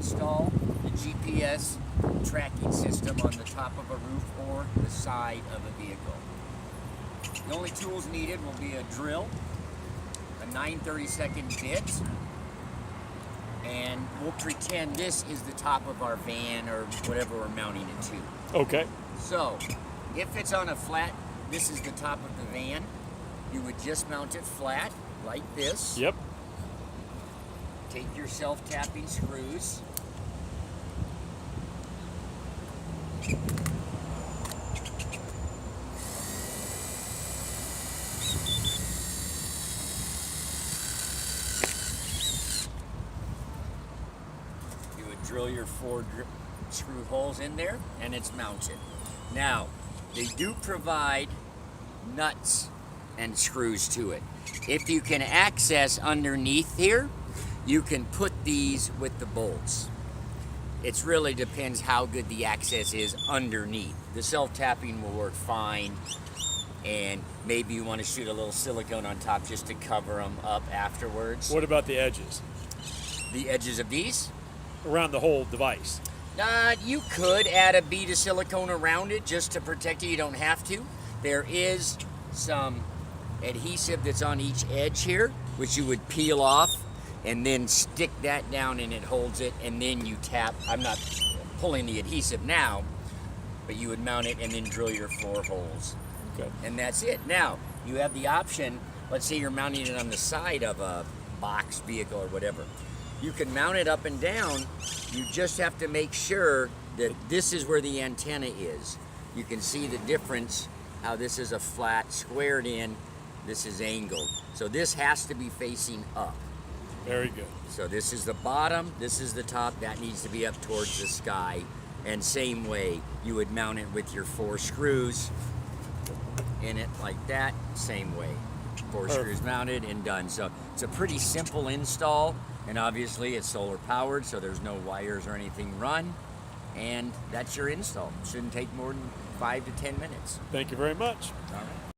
install the GPS tracking system on the top of a roof or the side of a vehicle. The only tools needed will be a drill, a 9/32 bit, and we'll pretend this is the top of our van or whatever we're mounting it to. Okay. So, if it's on a flat, this is the top of the van, you would just mount it flat, like this. Yep. Take your self-tapping screws. You would drill your 4 screw holes in there, and it's mounted. Now, they do provide nuts and screws to it. If you can access underneath here, you can put these with the bolts. It really depends how good the access is underneath. The self-tapping will work fine, and maybe you want to shoot a little silicone on top just to cover them up afterwards. What about the edges? The edges of these? Around the whole device. You could add a bead of silicone around it just to protect it. You don't have to. There is some adhesive that's on each edge here, which you would peel off and then stick that down and it holds it, and then you tap. I'm not pulling the adhesive now, but you would mount it and then drill your 4 holes. Okay. And that's it. Now, you have the option, let's say you're mounting it on the side of a box vehicle or whatever. You can mount it up and down. You just have to make sure that this is where the antenna is. You can see the difference, how this is a flat, squared in, this is angled. So this has to be facing up. Very good. So this is the bottom, this is the top, that needs to be up towards the sky. And same way, you would mount it with your 4 screws in it like that, same way. 4 screws mounted and done. So it's a pretty simple install, and obviously it's solar powered, so there's no wires or anything run. And that's your install. Shouldn't take more than 5 to 10 minutes. Thank you very much. All right.